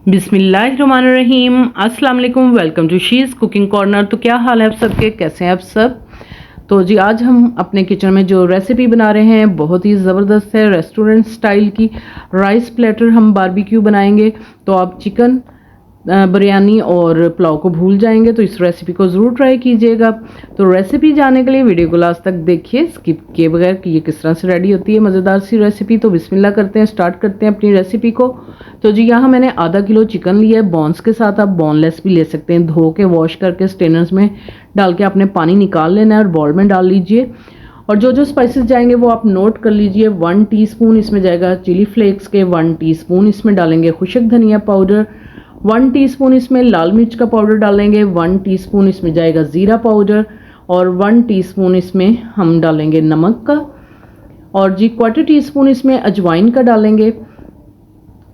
बिस्मिल्लाहिर्रहमानिर्रहीम। अस्सलाम वालेकुम। Welcome to she's cooking corner. तो क्या हाल है आप सबके, कैसे हैं आप सब। तो जी आज हम अपने किचन में जो रेसिपी बना रहे हैं बहुत ही ज़बरदस्त है, रेस्टोरेंट स्टाइल की राइस प्लेटर हम बारबेक्यू बनाएंगे। तो आप चिकन बिरयानी और पुलाव को भूल जाएंगे, तो इस रेसिपी को ज़रूर ट्राई कीजिएगा। तो रेसिपी जानने के लिए वीडियो को लास्ट तक देखिए स्किप किए बगैर कि ये किस तरह से रेडी होती है मज़ेदार सी रेसिपी। तो बिस्मिल्लाह करते हैं, स्टार्ट करते हैं अपनी रेसिपी को। तो जी यहाँ मैंने आधा किलो चिकन लिया है बॉन्स के साथ, आप बोनलेस भी ले सकते हैं। धो के वॉश करके स्ट्रेनर्स में डाल के आपने पानी निकाल लेना है और बाउल में डाल लीजिए। और जो जो स्पाइसेस जाएंगे वो आप नोट कर लीजिए। 1 टीस्पून इसमें जाएगा चिली फ्लेक्स के, 1 टीस्पून इसमें डालेंगे खुशक धनिया पाउडर, 1 टीस्पून इसमें लाल मिर्च का पाउडर डालेंगे, 1 टीस्पून इसमें जाएगा ज़ीरा पाउडर और 1 टीस्पून इसमें हम डालेंगे नमक का। और जी 1/4 टीस्पून इसमें अजवाइन का डालेंगे।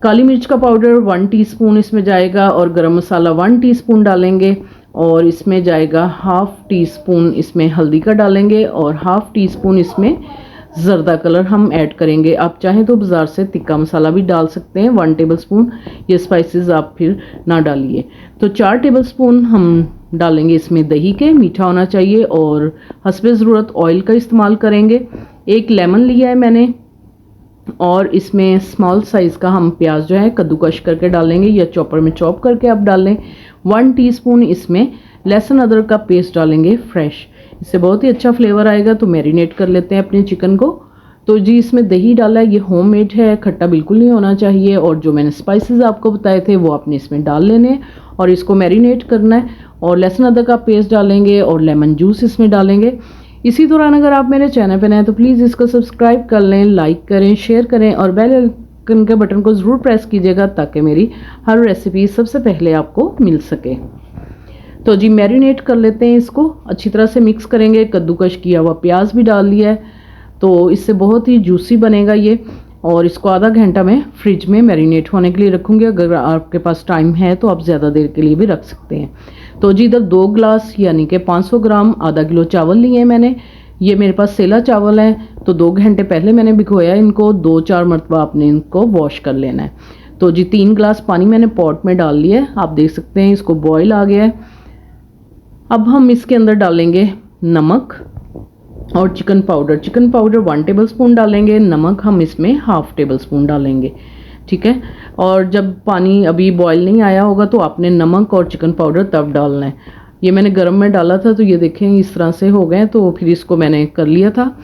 काली मिर्च का पाउडर 1 टीस्पून इसमें जाएगा और गरम मसाला 1 टीस्पून डालेंगे। और इसमें जाएगा 1/2 टीस्पून इसमें हल्दी का डालेंगे और 1/2 टीस्पून इसमें ज़र्दा कलर हम ऐड करेंगे। आप चाहें तो बाज़ार से तिक्का मसाला भी डाल सकते हैं 1 टेबलस्पून। ये स्पाइसेस आप फिर ना डालिए। तो 4 टेबलस्पून हम डालेंगे इसमें दही के, मीठा होना चाहिए और हस्बे ज़रूरत ऑयल का इस्तेमाल करेंगे। 1 लेमन लिया है मैंने और इसमें स्मॉल साइज़ का हम प्याज जो है कद्दूकश करके डालेंगे या चॉपर में चॉप करके आप डाल लें। 1 टीस्पून इसमें लहसुन अदरक का पेस्ट डालेंगे फ्रेश, इससे बहुत ही अच्छा फ्लेवर आएगा। तो मैरिनेट कर लेते हैं अपने चिकन को। तो जी इसमें दही डाला है, ये होममेड है, खट्टा बिल्कुल नहीं होना चाहिए। और जो मैंने स्पाइसेस आपको बताए थे वो आपने इसमें डाल लेने हैं और इसको मैरिनेट करना है। और लहसुन अदरक का पेस्ट डालेंगे और लेमन जूस इसमें डालेंगे। इसी दौरान अगर आप मेरे चैनल पर नए हैं तो प्लीज़ इसको सब्सक्राइब कर लें, लाइक करें, शेयर करें और बेल आइकन के बटन को ज़रूर प्रेस कीजिएगा ताकि मेरी हर रेसिपी सबसे पहले आपको मिल सके। तो जी मैरिनेट कर लेते हैं इसको, अच्छी तरह से मिक्स करेंगे। कद्दूकश किया हुआ प्याज भी डाल लिया है तो इससे बहुत ही जूसी बनेगा ये। और इसको आधा घंटा मैं फ्रिज में मैरिनेट होने के लिए रखूँगी। अगर आपके पास टाइम है तो आप ज़्यादा देर के लिए भी रख सकते हैं। तो जी इधर 2 ग्लास यानी कि 500 ग्राम आधा किलो चावल लिए हैं मैंने। ये मेरे पास सेला चावल है तो 2 घंटे पहले मैंने भिगोया इनको। 2-4 मरतबा आपने इनको वॉश कर लेना है। तो जी 3 ग्लास पानी मैंने पॉट में डाल लिया है, आप देख सकते हैं इसको बॉयल आ गया है। अब हम इसके अंदर डालेंगे नमक और चिकन पाउडर 1 टेबलस्पून डालेंगे। नमक हम इसमें 1/2 टेबलस्पून डालेंगे, ठीक है। और जब पानी अभी बॉयल नहीं आया होगा तो आपने नमक और चिकन पाउडर तब डालना है। ये मैंने गर्म में डाला था तो ये देखें इस तरह से हो गए। तो फिर इसको मैंने कर लिया था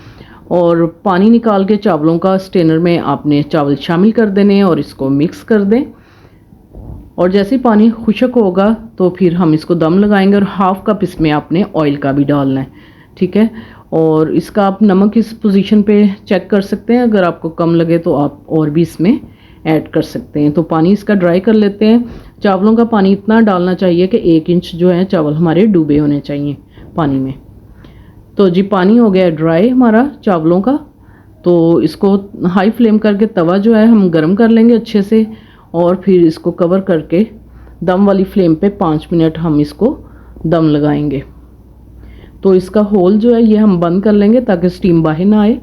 और पानी निकाल के चावलों का स्ट्रेनर में आपने चावल शामिल कर देने और इसको मिक्स कर दें। और जैसे ही पानी खुशक होगा तो फिर हम इसको दम लगाएंगे और 1/2 कप इसमें आपने ऑयल का भी डालना है, ठीक है। और इसका आप नमक इस पोजीशन पे चेक कर सकते हैं, अगर आपको कम लगे तो आप और भी इसमें ऐड कर सकते हैं। तो पानी इसका ड्राई कर लेते हैं। चावलों का पानी इतना डालना चाहिए कि 1 इंच जो है चावल हमारे डूबे होने चाहिए पानी में। तो जी पानी हो गया ड्राई हमारा चावलों का। तो इसको हाई फ्लेम करके तवा जो है हम गर्म कर लेंगे अच्छे से और फिर इसको कवर करके दम वाली फ्लेम पे 5 मिनट हम इसको दम लगाएंगे। तो इसका होल जो है ये हम बंद कर लेंगे ताकि स्टीम बाहर ना आए।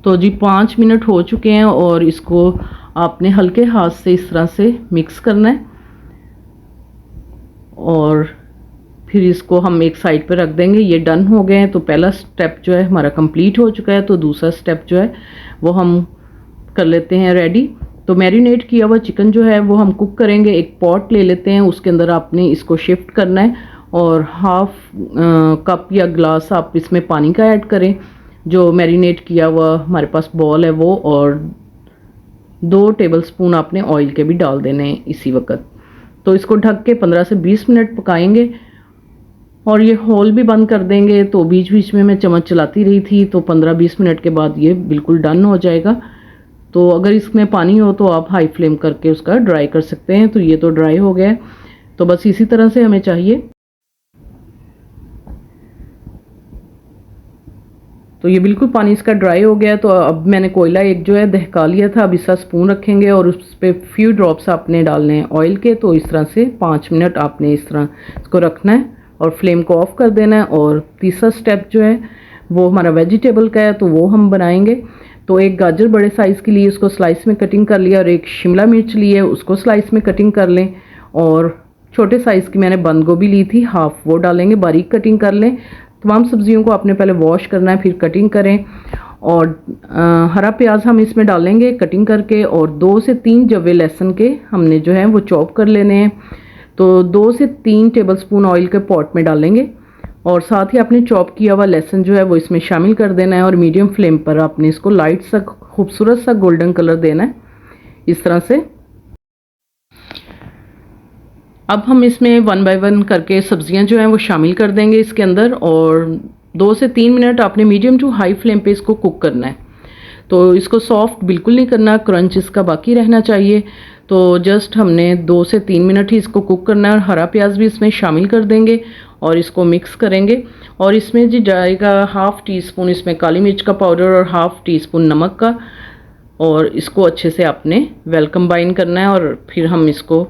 तो जी 5 मिनट हो चुके हैं और इसको आपने हल्के हाथ से इस तरह से मिक्स करना है और फिर इसको हम एक साइड पर रख देंगे। ये डन हो गए हैं। तो पहला स्टेप जो है हमारा कंप्लीट हो चुका है। तो दूसरा स्टेप जो है वो हम कर लेते हैं रेडी। तो मैरिनेट किया हुआ चिकन जो है वो हम कुक करेंगे। एक पॉट ले लेते हैं, उसके अंदर आपने इसको शिफ्ट करना है और 1/2 कप या ग्लास आप इसमें पानी का ऐड करें। जो मैरिनेट किया हुआ हमारे पास बॉल है वो, और 2 टेबलस्पून आपने ऑयल के भी डाल देने हैं इसी वक्त। तो इसको ढक के 15 से 20 मिनट पकाएंगे और ये होल भी बंद कर देंगे। तो बीच बीच में मैं चम्मच चलाती रही थी तो 15-20 मिनट के बाद ये बिल्कुल डन हो जाएगा। तो अगर इसमें पानी हो तो आप हाई फ्लेम करके उसका ड्राई कर सकते हैं। तो ये तो ड्राई हो गया है। तो बस इसी तरह से हमें चाहिए। तो ये बिल्कुल पानी इसका ड्राई हो गया है। तो अब मैंने कोयला एक जो है दहका लिया था, अब इसका स्पून रखेंगे और उस पर फ्यू ड्रॉप्स आपने डालने हैं ऑयल के। तो इस तरह से 5 मिनट आपने इस तरह इसको रखना है और फ्लेम को ऑफ कर देना है। और तीसरा स्टेप जो है वो हमारा वेजिटेबल का है तो वो हम बनाएंगे। तो एक गाजर बड़े साइज़ की ली, उसको स्लाइस में कटिंग कर लिया, और एक शिमला मिर्च ली है, उसको स्लाइस में कटिंग कर लें। और छोटे साइज़ की मैंने बंद गोभी ली थी, हाफ वो डालेंगे, बारीक कटिंग कर लें। तमाम सब्जियों को आपने पहले वॉश करना है, फिर कटिंग करें। और हरा प्याज हम इसमें डालेंगे कटिंग करके, और 2 से 3 जवे लहसुन के हमने जो है वो चॉप कर लेने हैं। तो 2 से 3 टेबलस्पून ऑयल के पॉट में डालेंगे, और साथ ही आपने चॉप किया हुआ लहसुन जो है वो इसमें शामिल कर देना है, और मीडियम फ्लेम पर आपने इसको लाइट सा खूबसूरत सा गोल्डन कलर देना है इस तरह से। अब हम इसमें 1 बाय 1 करके सब्जियां जो हैं वो शामिल कर देंगे इसके अंदर, और 2 से 3 मिनट आपने मीडियम टू हाई फ्लेम पे इसको कुक करना है। तो इसको सॉफ्ट बिल्कुल नहीं करना, क्रंच इसका बाकी रहना चाहिए। तो जस्ट हमने 2 से 3 मिनट ही इसको कुक करना है, और हरा प्याज भी इसमें शामिल कर देंगे और इसको मिक्स करेंगे। और इसमें जी जाएगा हाफ़ टी स्पून इसमें काली मिर्च का पाउडर और हाफ़ टी स्पून नमक का, और इसको अच्छे से आपने वेल कंबाइन करना है। और फिर हम इसको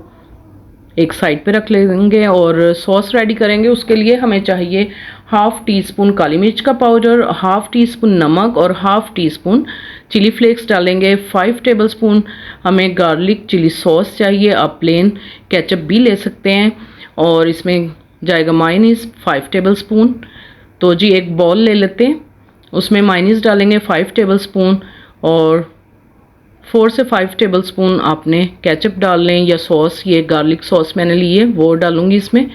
एक साइड पे रख लेंगे और सॉस रेडी करेंगे। उसके लिए हमें चाहिए हाफ़ टी स्पून काली मिर्च का पाउडर, हाफ़ टी स्पून नमक और half teaspoon chilli flakes डालेंगे। 5 टेबलस्पून हमें गार्लिक चिली सॉस चाहिए, आप प्लेन केचप भी ले सकते हैं। और इसमें जाएगा मायोनीज़ 5 टेबलस्पून। तो जी एक बॉल ले लेते हैं, उसमें मायोनीज़ डालेंगे 5 टेबलस्पून, और 4 से 5 टेबलस्पून आपने केचप डाल लें या सॉस, ये गार्लिक सॉस मैंने ली है वो डालूंगी इसमें।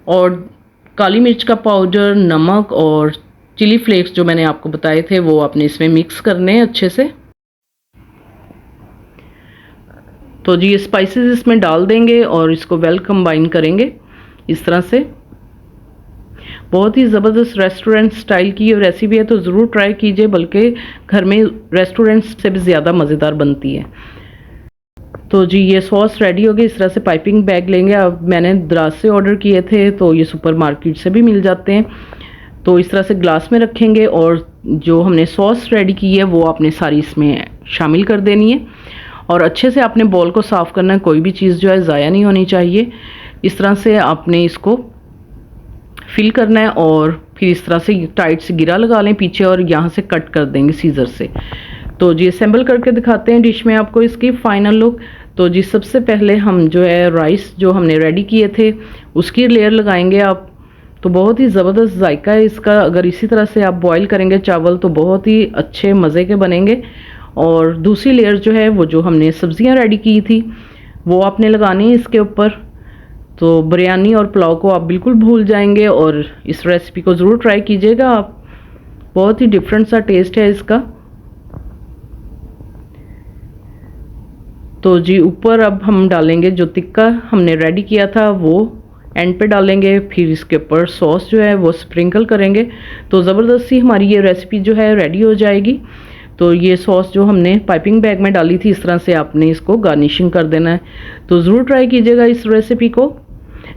और काली मिर्च का पाउडर, नमक और चिली फ्लेक्स जो मैंने आपको बताए थे वो आपने इसमें मिक्स करने हैं अच्छे से। तो जी ये स्पाइसेस इसमें डाल देंगे और इसको वेल कंबाइन करेंगे इस तरह से। बहुत ही ज़बरदस्त रेस्टोरेंट स्टाइल की ये रेसिपी है, तो ज़रूर ट्राई कीजिए, बल्कि घर में रेस्टोरेंट से भी ज़्यादा मज़ेदार बनती है। तो जी ये सॉस रेडी हो गई। इस तरह से पाइपिंग बैग लेंगे। अब मैंने दराज से ऑर्डर किए थे, तो ये सुपरमार्केट से भी मिल जाते हैं। तो इस तरह से ग्लास में रखेंगे, और जो हमने सॉस रेडी की है वो आपने सारी इसमें शामिल कर देनी है, और अच्छे से आपने बॉल को साफ़ करना है। कोई भी चीज़ जो है ज़ाया नहीं होनी चाहिए। इस तरह से आपने इसको फिल करना है, और फिर इस तरह से टाइट से गिरा लगा लें पीछे, और यहाँ से कट कर देंगे सीजर से। तो जी असेंबल करके दिखाते हैं डिश में आपको इसकी फाइनल लुक। तो जी सबसे पहले हम जो है राइस जो हमने रेडी किए थे उसकी लेयर लगाएंगे आप। तो बहुत ही ज़बरदस्त जायका है इसका। अगर इसी तरह से आप बॉईल करेंगे चावल तो बहुत ही अच्छे मज़े के बनेंगे। और दूसरी लेयर जो है वो जो हमने सब्जियां रेडी की थी वो आपने लगानी है इसके ऊपर। तो बिरयानी और पुलाव को आप बिल्कुल भूल जाएंगे, और इस रेसिपी को ज़रूर ट्राई कीजिएगा आप। बहुत ही डिफरेंट सा टेस्ट है इसका। तो जी ऊपर अब हम डालेंगे जो टिक्का हमने रेडी किया था वो एंड पे डालेंगे, फिर इसके ऊपर सॉस जो है वो स्प्रिंकल करेंगे। तो ज़बरदस्त सी हमारी ये रेसिपी जो है रेडी हो जाएगी। तो ये सॉस जो हमने पाइपिंग बैग में डाली थी, इस तरह से आपने इसको गार्निशिंग कर देना है। तो ज़रूर ट्राई कीजिएगा इस रेसिपी को।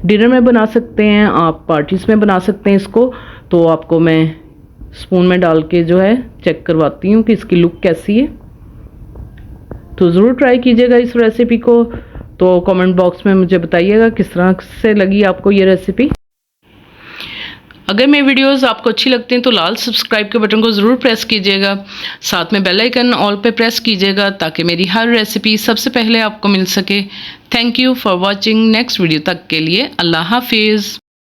डिनर में बना सकते हैं आप, पार्टीज़ में बना सकते हैं इसको। तो आपको मैं स्पून में डाल के जो है चेक करवाती हूँ कि इसकी लुक कैसी है। तो ज़रूर ट्राई कीजिएगा इस रेसिपी को। तो कमेंट बॉक्स में मुझे बताइएगा किस तरह से लगी आपको ये रेसिपी। अगर मेरी वीडियोस आपको अच्छी लगती हैं तो लाल सब्सक्राइब के बटन को ज़रूर प्रेस कीजिएगा। साथ में बेल आइकन ऑल पे प्रेस कीजिएगा ताकि मेरी हर रेसिपी सबसे पहले आपको मिल सके। Thank you for watching. Next video तक के लिए अल्लाह हाफिज़।